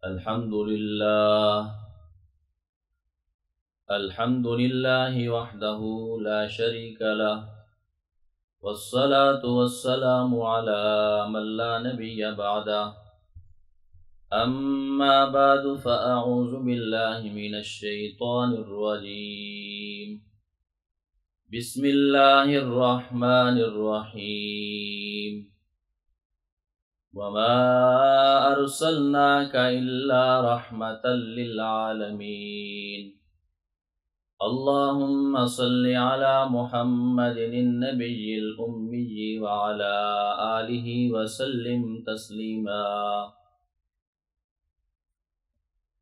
الحمد لله وحده لا شريك له والصلاة والسلام على من لا نبي بعده أما بعد فأعوذ بالله من الشيطان الرجيم بسم الله الرحمن الرحيم وما أرسلناك إلا رحمة للعالمين اللهم صل على محمد النبي الأمي وعلى آله وسلم تسليما۔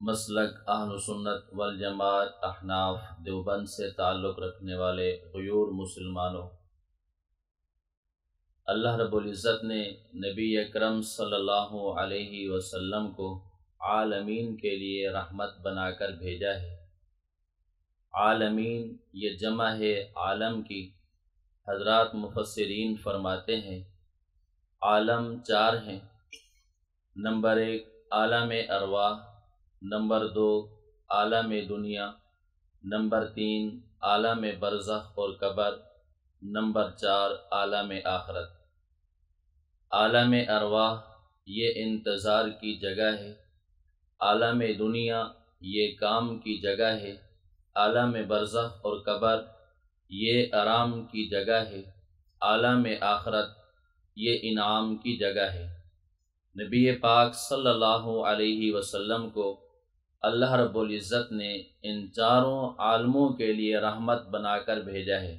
مسلک اہل سنت والجماعت احناف دیوبند سے تعلق رکھنے والے غیور مسلمانوں، اللہ رب العزت نے نبی اکرم صلی اللہ علیہ وسلم کو عالمین کے لیے رحمت بنا کر بھیجا ہے۔ عالمین یہ جمع ہے عالم کی۔ حضرات مفسرین فرماتے ہیں عالم چار ہیں۔ نمبر 1 عالم ارواح، نمبر 2 عالم دنیا، نمبر 3 عالم برزخ اور قبر، نمبر 4 عالم آخرت۔ عالم ارواح یہ انتظار کی جگہ ہے، عالم دنیا یہ کام کی جگہ ہے، عالم برزخ اور قبر یہ آرام کی جگہ ہے، عالم آخرت یہ انعام کی جگہ ہے۔ نبی پاک صلی اللہ علیہ وسلم کو اللہ رب العزت نے ان چاروں عالموں کے لیے رحمت بنا کر بھیجا ہے۔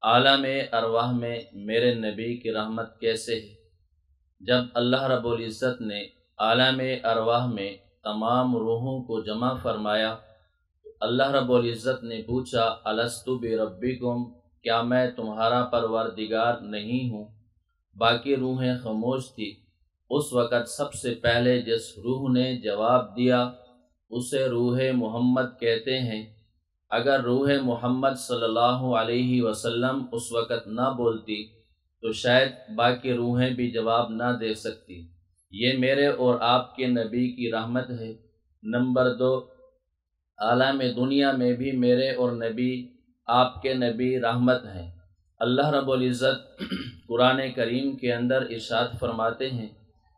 عالم ارواح میں میرے نبی کی رحمت کیسے ہے؟ جب اللہ رب العزت نے عالم ارواح میں تمام روحوں کو جمع فرمایا، اللہ رب العزت نے پوچھا الست بربکم، کیا میں تمہارا پروردگار نہیں ہوں؟ باقی روحیں خاموش تھی۔ اس وقت سب سے پہلے جس روح نے جواب دیا اسے روح محمد کہتے ہیں۔ اگر روح محمد صلی اللہ علیہ وسلم اس وقت نہ بولتی تو شاید باقی روحیں بھی جواب نہ دے سکتی۔ یہ میرے اور آپ کے نبی کی رحمت ہے۔ نمبر 2 عالم دنیا میں بھی میرے اور نبی آپ کے نبی رحمت ہیں۔ اللہ رب العزت قرآن کریم کے اندر ارشاد فرماتے ہیں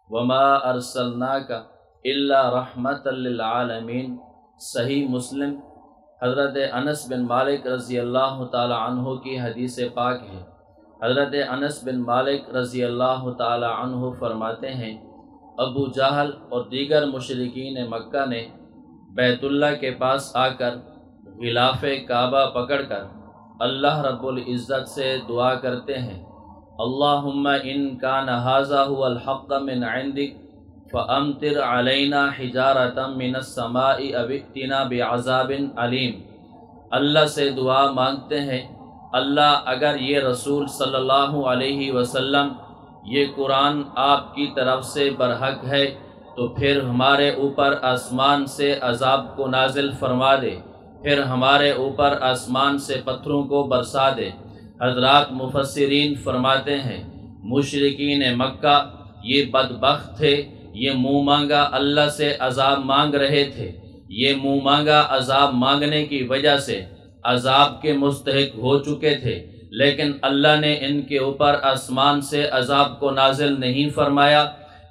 وما ارسلناک الا رحمۃ للعالمین۔ صحیح مسلم حضرت انس بن مالک رضی اللہ تعالی عنہ کی حدیث پاک ہے۔ حضرت انس بن مالک رضی اللہ تعالی عنہ فرماتے ہیں ابو جہل اور دیگر مشرکین مکہ نے بیت اللہ کے پاس آ کر غلاف کعبہ پکڑ کر اللہ رب العزت سے دعا کرتے ہیں اللہم ان کان ھذا ھو الحق من عندک فامطر علینا حجارۃ من السماء او ائتنا بعذاب علیم۔ اللہ سے دعا مانگتے ہیں اللہ اگر یہ رسول صلی اللہ علیہ وسلم یہ قرآن آپ کی طرف سے برحق ہے تو پھر ہمارے اوپر آسمان سے عذاب کو نازل فرما دے، پھر ہمارے اوپر آسمان سے پتھروں کو برسا دے۔ حضرات مفسرین فرماتے ہیں مشرکین مکہ یہ بدبخت تھے، یہ منہ مانگا اللہ سے عذاب مانگ رہے تھے۔ یہ منہ مانگا عذاب مانگنے کی وجہ سے عذاب کے مستحق ہو چکے تھے، لیکن اللہ نے ان کے اوپر آسمان سے عذاب کو نازل نہیں فرمایا،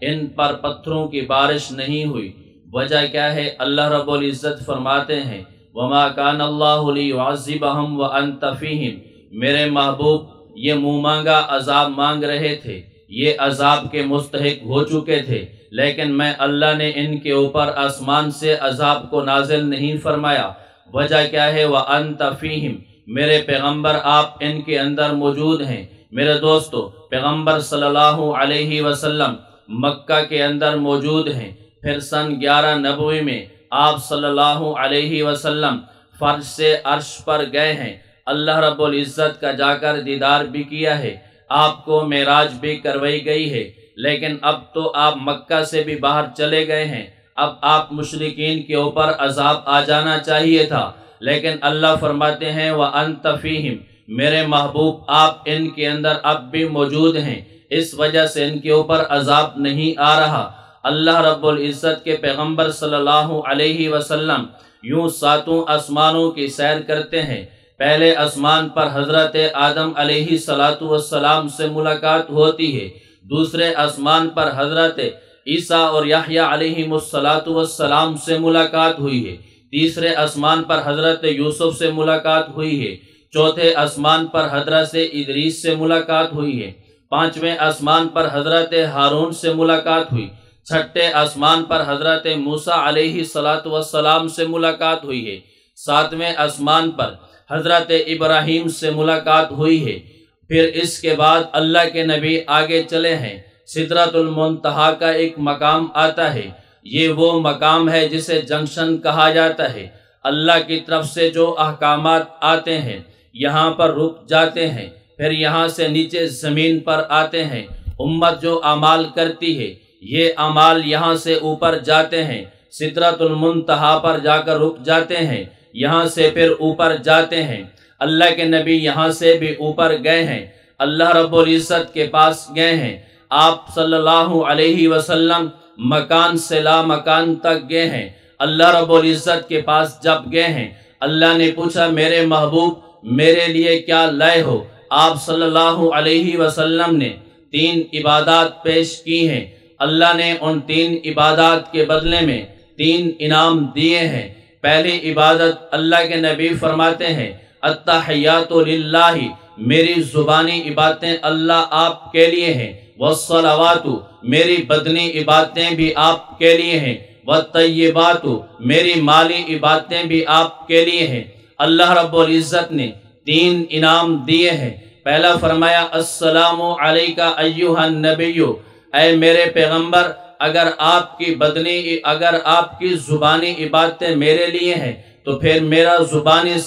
ان پر پتھروں کی بارش نہیں ہوئی۔ وجہ کیا ہے؟ اللہ رب العزت فرماتے ہیں وما کان اللہ لیعذبہم وانت فیہم۔ میرے محبوب یہ منہ مانگا عذاب مانگ رہے تھے، یہ عذاب کے مستحق ہو چکے تھے، لیکن میں اللہ نے ان کے اوپر آسمان سے عذاب کو نازل نہیں فرمایا۔ وجہ کیا ہے؟ وانت فیہم، میرے پیغمبر آپ ان کے اندر موجود ہیں۔ میرے دوستو پیغمبر صلی اللہ علیہ وسلم مکہ کے اندر موجود ہیں۔ پھر سن 11 نبوی میں آپ صلی اللہ علیہ وسلم فرش سے عرش پر گئے ہیں، اللہ رب العزت کا جا کر دیدار بھی کیا ہے، آپ کو معراج بھی کروائی گئی ہے، لیکن اب تو آپ مکہ سے بھی باہر چلے گئے ہیں، اب آپ مشرکین کے اوپر عذاب آ جانا چاہیے تھا، لیکن اللہ فرماتے ہیں وَأَنْتَ فِيهِمْ، میرے محبوب آپ ان کے اندر اب بھی موجود ہیں، اس وجہ سے ان کے اوپر عذاب نہیں آ رہا۔ اللہ رب العزت کے پیغمبر صلی اللہ علیہ وسلم یوں ساتوں آسمانوں کی سیر کرتے ہیں۔ پہلے آسمان پر حضرت آدم علیہ السلام سے ملاقات ہوتی ہے، دوسرے آسمان پر حضرت عیسیٰ اور یحییٰ علیہ السلام سے ملاقات ہوئی ہے، تیسرے آسمان پر حضرت یوسف سے ملاقات ہوئی ہے، چوتھے آسمان پر حضرت ادریس سے ملاقات ہوئی ہے، پانچویں آسمان پر حضرت ہارون سے ملاقات ہوئی، چھٹے آسمان پر حضرت موسیٰ علیہ السلام سے ملاقات ہوئی ہے، ساتویں آسمان پر حضرت ابراہیم سے ملاقات ہوئی ہے۔ پھر اس کے بعد اللہ کے نبی آگے چلے ہیں، سدرۃ المنتہا کا ایک مقام آتا ہے، یہ وہ مقام ہے جسے جنکشن کہا جاتا ہے۔ اللہ کی طرف سے جو احکامات آتے ہیں یہاں پر رک جاتے ہیں، پھر یہاں سے نیچے زمین پر آتے ہیں۔ امت جو اعمال کرتی ہے یہ اعمال یہاں سے اوپر جاتے ہیں، سدرۃ المنتہا پر جا کر رک جاتے ہیں، یہاں سے پھر اوپر جاتے ہیں۔ اللہ کے نبی یہاں سے بھی اوپر گئے ہیں، اللہ رب العزت کے پاس گئے ہیں۔ آپ صلی اللہ علیہ وسلم مکان سے لا مکان تک گئے ہیں، اللہ رب العزت کے پاس جب گئے ہیں اللہ نے پوچھا میرے محبوب میرے لیے کیا لائے ہو؟ آپ صلی اللہ علیہ وسلم نے 3 عبادات پیش کی ہیں، اللہ نے ان 3 عبادات کے بدلے میں 3 انعام دیے ہیں۔ پہلی عبادت اللہ کے نبی فرماتے ہیں التحیات للہ، میری زبانی عبادتیں اللہ آپ کے لیے ہیں، والصلوات، میری بدنی عبادتیں بھی آپ کے لیے ہیں، والطیبات، میری مالی عبادتیں بھی آپ کے لیے ہیں۔ اللہ رب العزت نے 3 انعام دیے ہیں۔ پہلا فرمایا السلام علیک ایھا النبی، اے میرے پیغمبر اگر آپ کی زبانی عبادتیں میرے لیے ہیں تو پھر میرا زبانی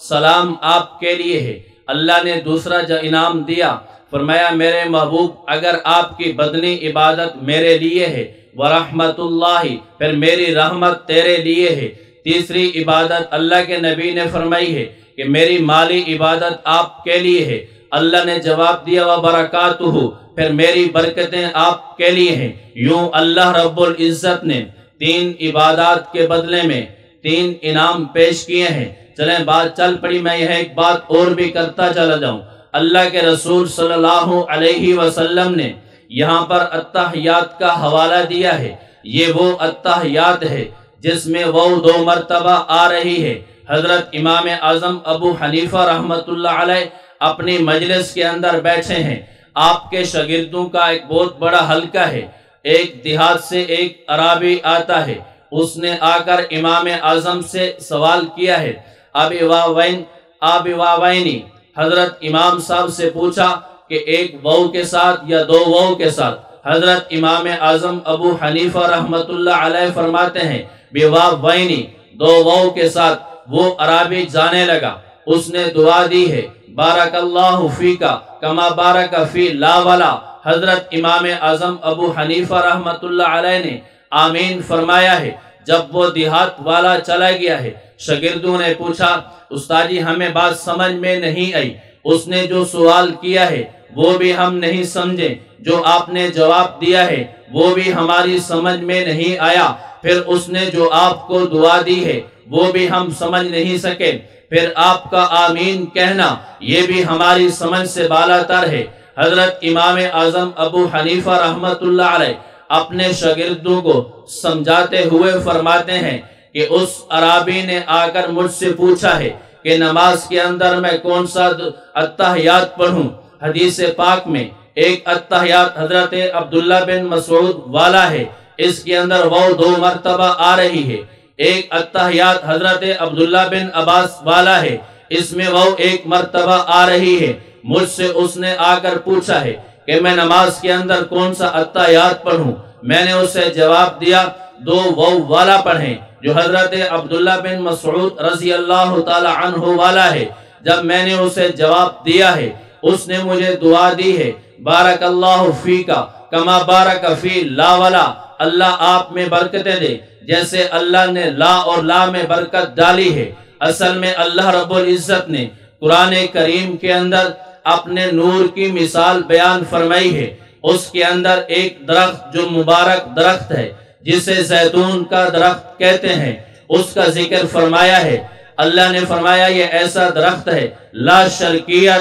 سلام آپ کے لیے ہے۔ اللہ نے دوسرا جو انعام دیا فرمایا میرے محبوب اگر آپ کی بدنی عبادت میرے لیے ہے ورحمت اللہ، پھر میری رحمت تیرے لیے ہے۔ تیسری عبادت اللہ کے نبی نے فرمائی ہے کہ میری مالی عبادت آپ کے لیے ہے، اللہ نے جواب دیا وبرکاتہ، پھر میری برکتیں آپ کے لیے ہیں۔ یوں اللہ رب العزت نے 3 عبادات کے بدلے میں 3 انعام پیش کیے ہیں۔ چلیں بات چل پڑی، میں یہ ایک بات اور بھی کرتا چلا جاؤں۔ اللہ کے رسول صلی اللہ علیہ وسلم نے یہاں پر التحیات کا حوالہ دیا ہے، یہ وہ التحیات ہے جس میں وہ 2 مرتبہ آ رہی ہے۔ حضرت امام اعظم ابو حنیفہ رحمۃ اللہ علیہ اپنی مجلس کے اندر بیٹھے ہیں، آپ کے شاگردوں کا ایک بہت بڑا حلقہ ہے، ایک دیہات سے ایک عربی آتا ہے، اس نے آ کر امام اعظم سے سوال کیا ہے آبی واوینی، حضرت امام صاحب سے پوچھا کہ 1 واو کے ساتھ یا 2 واو کے ساتھ؟ حضرت امام اعظم ابو حنیفہ رحمۃ اللہ علیہ فرماتے ہیں بواوینی، 2 واو کے ساتھ۔ وہ عربی جانے لگا، اس نے دعا دی ہے بارک اللہ فیکا کما بارک فی لا ولا۔ حضرت امام اعظم ابو حنیفہ رحمۃ اللہ علیہ نے آمین فرمایا ہے۔ جب وہ دیہات والا چلا گیا ہے شاگردوں نے پوچھا استاد جی ہمیں بات سمجھ میں نہیں آئی، اس نے جو سوال کیا ہے وہ بھی ہم نہیں سمجھے، جو آپ نے جواب دیا ہے وہ بھی ہماری سمجھ میں نہیں آیا، پھر اس نے جو آپ کو دعا دی ہے وہ بھی ہم سمجھ نہیں سکے، پھر آپ کا آمین کہنا یہ بھی ہماری سمجھ سے بالا تر ہے۔ حضرت امام اعظم ابو حنیفہ رحمۃ اللہ علیہ اپنے شاگردوں کو سمجھاتے ہوئے فرماتے ہیں کہ اس عربی نے آ کر مجھ سے پوچھا ہے کہ نماز کے اندر میں کون سا التحیات پڑھوں۔ حدیث پاک میں ایک التحیات حضرت عبداللہ بن مسعود والا ہے، اس کے اندر وہ 2 مرتبہ آ رہی ہے۔ ایک التحیات حضرت عبداللہ بن عباس والا ہے، اس میں وہ 1 مرتبہ آ رہی ہے۔ مجھ سے اس نے آ کر پوچھا ہے کہ میں نماز کے اندر کون سا التحیات پڑھوں، میں نے اسے جواب دیا 2 واو والا پڑھیں جو حضرت عبداللہ بن مسعود رضی اللہ تعالی عنہ والا ہے۔ جب میں نے اسے جواب دیا ہے اس نے مجھے دعا دی ہے بارک اللہ فیکا کما بارک فی لا ولا، اللہ آپ میں برکتیں دے جیسے اللہ نے لا اور لا میں برکت ڈالی ہے۔ اصل میں اللہ رب العزت نے قرآن کریم کے اندر اپنے نور کی مثال بیان فرمائی ہے، اس کے اندر ایک درخت جو مبارک درخت ہے جسے زیتون کا درخت کہتے ہیں، اس کا ذکر فرمایا ہے۔ اللہ نے فرمایا یہ ایسا درخت ہے لا شرقیہ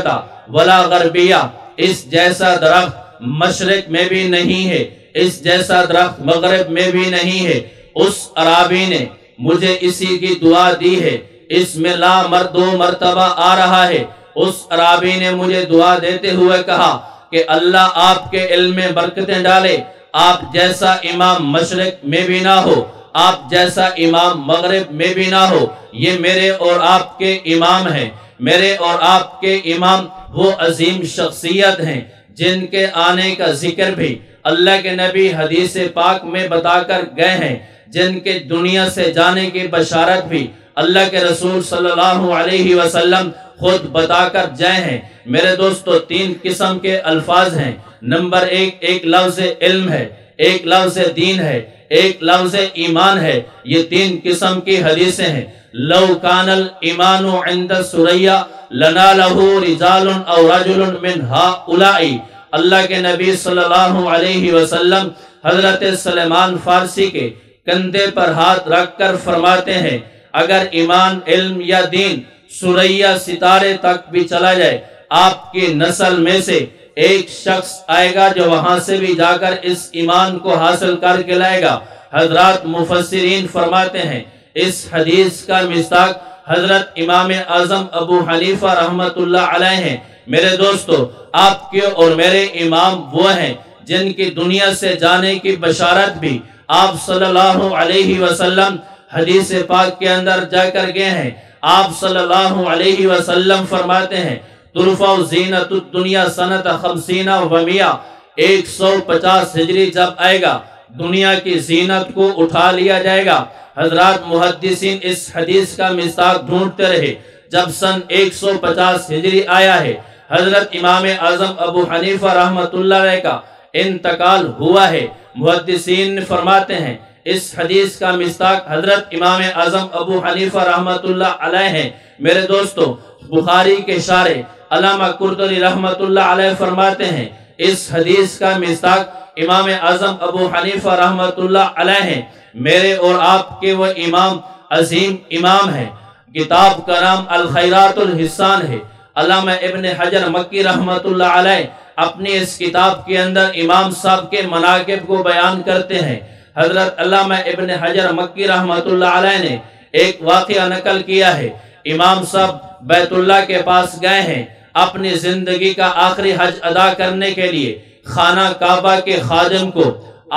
ولا غربیہ، اس جیسا درخت مشرق میں بھی نہیں ہے، اس جیسا درخت مغرب میں بھی نہیں ہے۔ اس عرابی نے مجھے اسی کی دعا دی ہے، اس میں لا دو مرتبہ آ رہا ہے۔ اس عرابی نے مجھے دعا دیتے ہوئے کہا کہ اللہ آپ کے علم میں برکتیں ڈالے، آپ جیسا امام مشرق میں بھی نہ ہو، آپ جیسا امام مغرب میں بھی نہ ہو۔ یہ میرے اور آپ کے امام ہیں، میرے اور آپ کے امام وہ عظیم شخصیت ہیں جن کے آنے کا ذکر بھی اللہ کے نبی حدیث پاک میں بتا کر گئے ہیں، جن کے دنیا سے جانے کی بشارت بھی اللہ کے رسول صلی اللہ علیہ وسلم خود بتا کر جائے ہیں۔ میرے دوستو، 3 قسم کے الفاظ ہیں۔ نمبر 1 ایک لفظ علم ہے، ایک لفظ دین ہے، ایک لفظ ایمان ہے۔ یہ 3 قسم کی حدیثیں ہیں۔ لو کان الایمان عند الثریا لنالہ رجال او رجل من ہؤلاء، اللہ کے نبی صلی اللہ علیہ وسلم حضرت سلیمان فارسی کے کندھے پر ہاتھ رکھ کر فرماتے ہیں اگر ایمان، علم یا دین ثریا ستارے تک بھی چلا جائے، آپ کی نسل میں سے ایک شخص آئے گا جو وہاں سے بھی جا کر اس ایمان کو حاصل کر کے لائے گا۔ حضرات مفسرین فرماتے ہیں اس حدیث کا مصداق حضرت امام اعظم ابو حنیفہ رحمت اللہ علیہ ہیں۔ میرے دوستو، آپ کے اور میرے امام وہ ہیں جن کی دنیا سے جانے کی بشارت بھی آپ صلی اللہ علیہ وسلم حدیث پاک کے اندر جا کر گئے ہیں۔ آپ صلی اللہ علیہ وسلم فرماتے ہیں ترفع زینت الدنیا سنت 50 و 100، 150 ہجری جب آئے گا دنیا کی زینت کو اٹھا لیا جائے گا۔ حضرات محدثین اس حدیث کا مصداق ڈھونڈتے رہے۔ جب سن 150 ہجری آیا ہے، حضرت امام اعظم ابو حنیفہ رحمت اللہ علیہ کا انتقال ہوا ہے۔ محدثین فرماتے ہیں اس حدیث کا مصداق حضرت امام اعظم ابو حنیفہ رحمت اللہ علیہ ہیں۔ میرے دوستو، بخاری کے شارح علامہ قرطبی رحمت اللہ علیہ فرماتے ہیں اس حدیث کا مصداق امام اعظم ابو حنیفہ رحمت اللہ علیہ ہیں۔ میرے اور آپ کے وہ امام عظیم امام ہیں۔ کتاب کا نام الخیرات الحسان ہے۔ علامہ ابن حجر مکی رحمت اللہ علیہ اپنی اس کتاب کے اندر امام صاحب کے مناقب کو بیان کرتے ہیں۔ حضرت علامہ ابن حجر مکی رحمت اللہ علیہ نے ایک واقعہ نقل کیا ہے۔ امام صاحب بیت اللہ کے پاس گئے ہیں، اپنی زندگی کا آخری حج ادا کرنے کے لیے خانہ کعبہ کے خادم کو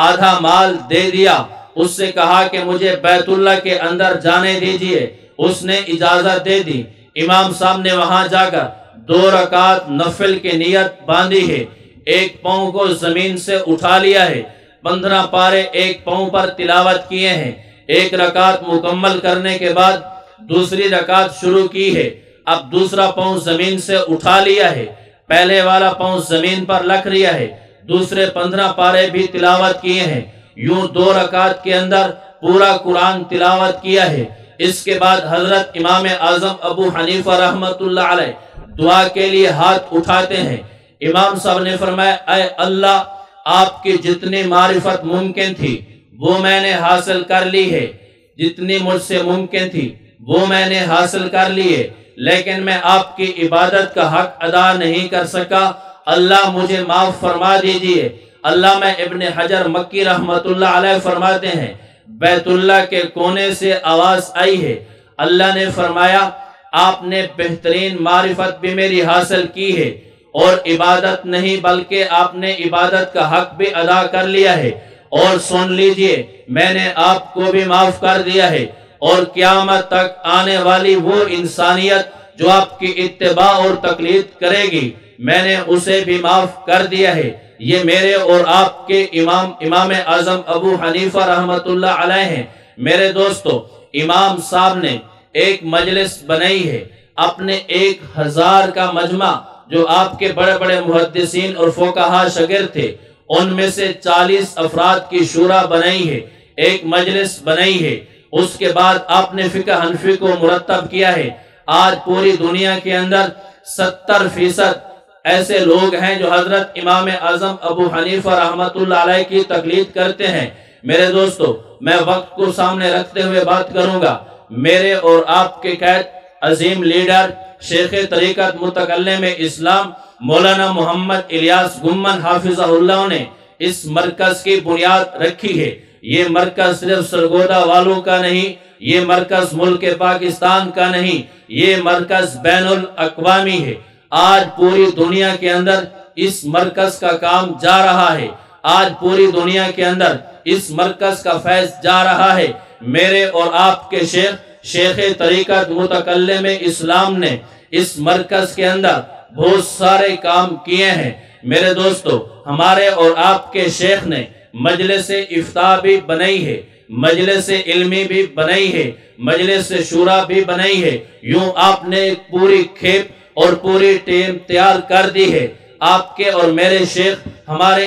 آدھا مال دے دیا، اس سے کہا کہ مجھے بیت اللہ کے اندر جانے دیجئے۔ اس نے اجازت دے دی۔ امام صاحب نے وہاں جا کر 2 رکعت نفل کی نیت باندھی ہے، ایک پاؤں کو زمین سے اٹھا لیا ہے، 15 پارے ایک پاؤں پر تلاوت کیے ہیں۔ ایک رکعت مکمل کرنے کے بعد دوسری رکعت شروع کی ہے۔ اب دوسرا پاؤں زمین سے اٹھا لیا ہے، پہلے والا پاؤں زمین پر رکھ لیا ہے، دوسرے 15 پارے بھی تلاوت کیے ہیں۔ یوں 2 رکعت کے اندر پورا قرآن تلاوت کیا ہے۔ اس کے بعد حضرت امام اعظم ابو حنیفہ رحمت اللہ علیہ دعا کے لیے ہاتھ اٹھاتے ہیں۔ امام صاحب نے فرمایا اے اللہ، آپ کی جتنی معرفت ممکن تھی وہ میں نے حاصل کر لی ہے، جتنی مجھ سے ممکن تھی وہ میں نے حاصل کر لی ہے، لیکن میں آپ کی عبادت کا حق ادا نہیں کر سکا، اللہ مجھے معاف فرما دیجئے۔ علامہ ابن حجر مکی رحمت اللہ علیہ فرماتے ہیں بیت اللہ کے کونے سے آواز آئی ہے، اللہ نے فرمایا آپ نے بہترین معرفت بھی میری حاصل کی ہے اور عبادت نہیں بلکہ آپ نے عبادت کا حق بھی ادا کر لیا ہے، اور سن لیجئے میں نے آپ کو بھی معاف کر دیا ہے، اور قیامت تک آنے والی وہ انسانیت جو آپ کی اتباع اور تقلید کرے گی میں نے اسے بھی معاف کر دیا ہے۔ یہ میرے اور آپ کے امام اعظم ابو حنیفہ رحمت اللہ علیہ ہیں۔ میرے دوستو، امام صاحب نے ایک مجلس بنائی ہے، اپنے 1000 کا مجمع جو آپ کے بڑے بڑے محدثین اور فقہا شاگرد تھے ان میں سے 40 افراد کی شورا بنائی ہے، ایک مجلس بنائی ہے۔ اس کے بعد آپ نے فقہ حنفی کو مرتب کیا ہے۔ آج پوری دنیا کے اندر 70% ایسے لوگ ہیں جو حضرت امام اعظم ابو حنیفہ رحمۃ اللہ علیہ کی تقلید کرتے ہیں۔ میرے دوستو، میں وقت کو سامنے رکھتے ہوئے بات کروں گا۔ میرے اور آپ کے قائد عظیم لیڈر شیخ طریقت متکلم اسلام مولانا محمد الیاس گمن حافظہ اللہ نے اس مرکز کی بنیاد رکھی ہے۔ یہ مرکز صرف سرگودا والوں کا نہیں، یہ مرکز ملک پاکستان کا نہیں، یہ مرکز بین الاقوامی ہے۔ آج پوری دنیا کے اندر اس مرکز کا کام جا رہا ہے، آج پوری دنیا کے اندر اس مرکز کا فیض جا رہا ہے۔ میرے اور آپ کے شیخ طریقت متکلم اسلام نے اس مرکز کے اندر بہت سارے کام کیے ہیں۔ میرے دوستو، ہمارے اور آپ کے شیخ نے مجلس افتاء بھی بنائی ہے، مجلس علمی بھی بنائی ہے، مجلس شورا بھی بنائی ہے۔ یوں آپ نے ایک پوری کھیپ اور پوری ٹیم تیار کر دی ہے۔ آپ کے اور میرے شیخ ہمارے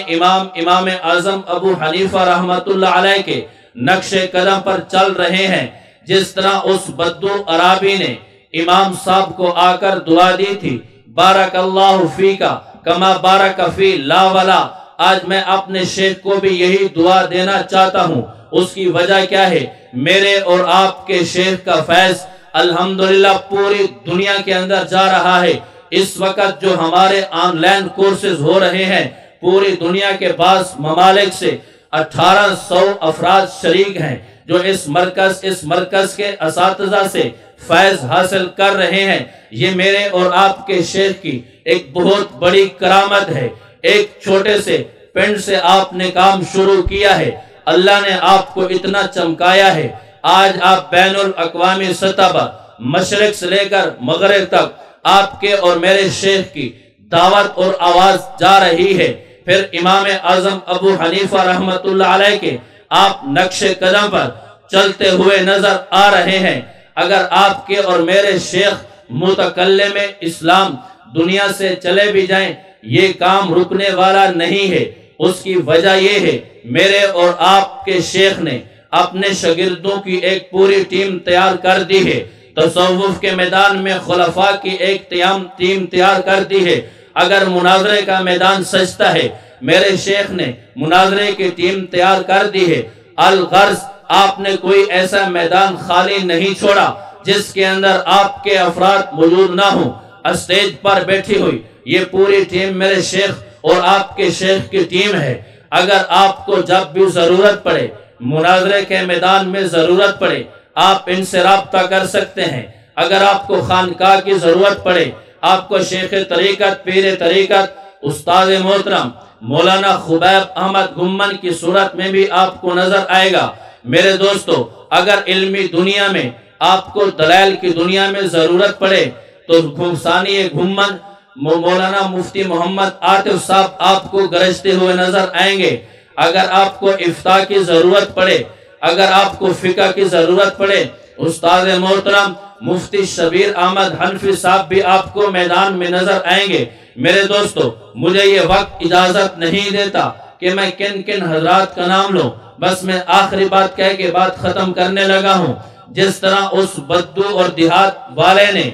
امام اعظم ابو حنیفہ رحمۃ اللہ علیہ کے نقش قدم پر چل رہے ہیں۔ جس طرح اس بدو عرابی نے امام صاحب کو آ کر دعا دی تھی، بارک اللہ فیکا کما بارک فی لا ولا، آج میں اپنے شیخ کو بھی یہی دعا دینا چاہتا ہوں۔ اس کی وجہ کیا ہے؟ میرے اور آپ کے شیخ کا فیض الحمدللہ پوری دنیا کے اندر جا رہا ہے۔ اس وقت جو ہمارے آن لائن کورسز ہو رہے ہیں، پوری دنیا کے بعض ممالک سے 1800 افراد شریک ہیں جو اس مرکز کے اساتذہ سے فیض حاصل کر رہے ہیں۔ یہ میرے اور آپ کے شیخ کی ایک بہت بڑی کرامت ہے۔ ایک چھوٹے سے پنڈ سے آپ نے کام شروع کیا ہے، اللہ نے آپ کو اتنا چمکایا ہے۔ آج آپ بین الاقوامی سطح پر مشرق سے لے کر مغرب تک آپ کے اور میرے شیخ کی دعوت اور آواز جا رہی ہے۔ پھر امام اعظم ابو حنیفہ رحمۃ اللہ علیہ کے آپ نقش قدم پر چلتے ہوئے نظر آ رہے ہیں۔ اگر آپ کے اور میرے شیخ متکلم اسلام دنیا سے چلے بھی جائیں، یہ کام رکنے والا نہیں ہے۔ اس کی وجہ یہ ہے، میرے اور آپ کے شیخ نے اپنے شاگردوں کی ایک پوری ٹیم تیار کر دی ہے۔ تصوف کے میدان میں خلفاء کی ایک ٹیم تیار کر دی ہے۔ اگر مناظرے کا میدان سجتا ہے، میرے شیخ نے مناظرے کی ٹیم تیار کر دی ہے۔ الغرض آپ نے کوئی ایسا میدان خالی نہیں چھوڑا جس کے اندر آپ کے افراد موجود نہ ہوں۔ اسٹیج پر بیٹھی ہوئی یہ پوری ٹیم میرے شیخ اور آپ کے شیخ کی ٹیم ہے۔ اگر آپ کو جب بھی ضرورت پڑے، مناظرے کے میدان میں ضرورت پڑے، آپ ان سے رابطہ کر سکتے ہیں۔ اگر آپ کو خانقاہ کی ضرورت پڑے، آپ کو شیخ طریقت، پیر طریقت، استاد محترم مولانا خبیب احمد گمن کی صورت میں بھی آپ کو نظر آئے گا۔ میرے دوستو، اگر علمی دنیا میں آپ کو دلائل کی دنیا میں ضرورت پڑے تو ثانی گمن مولانا مفتی محمد عاطف صاحب آپ کو گرجتے ہوئے نظر آئیں گے۔ اگر آپ کو افتاء کی ضرورت پڑے، اگر آپ کو فقہ کی ضرورت پڑے، استاد محترم مفتی شبیر احمد حنفی صاحب بھی آپ کو میدان میں نظر آئیں گے۔ میرے دوستو، مجھے یہ وقت اجازت نہیں دیتا کہ میں کن حضرات کا نام لوں، بس میں آخری بات کہہ کے بات ختم کرنے لگا ہوں۔ جس طرح اس بدو اور دیہات والے نے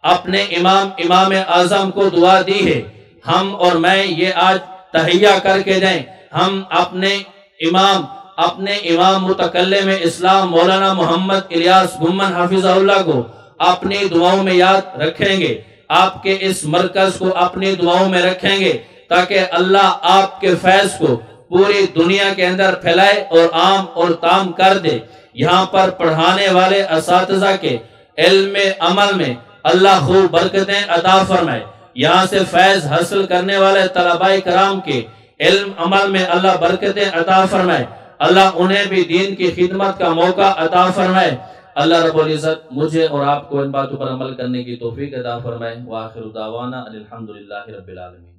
اپنے امام اعظم کو دعا دی ہے، ہم اور میں یہ آج تہیہ کر کے دیں، ہم اپنے امام متکلم اسلام مولانا محمد الیاس گمن حافظہ اللہ کو اپنی دعاؤں میں یاد رکھیں گے، آپ کے اس مرکز کو اپنی دعاؤں میں رکھیں گے تاکہ اللہ آپ کے فیض کو پوری دنیا کے اندر پھیلائے اور عام اور تام کر دے۔ یہاں پر پڑھانے والے اساتذہ کے علم عمل میں اللہ خوب برکتیں عطا فرمائے۔ یہاں سے فیض حاصل کرنے والے طلباء کرام کے علم عمل میں اللہ برکتیں عطا فرمائے۔ اللہ انہیں بھی دین کی خدمت کا موقع عطا فرمائے۔ اللہ رب العزت مجھے اور آپ کو ان باتوں پر عمل کرنے کی توفیق عطا فرمائے۔ وآخر دعوانا الحمدللہ رب العالمین۔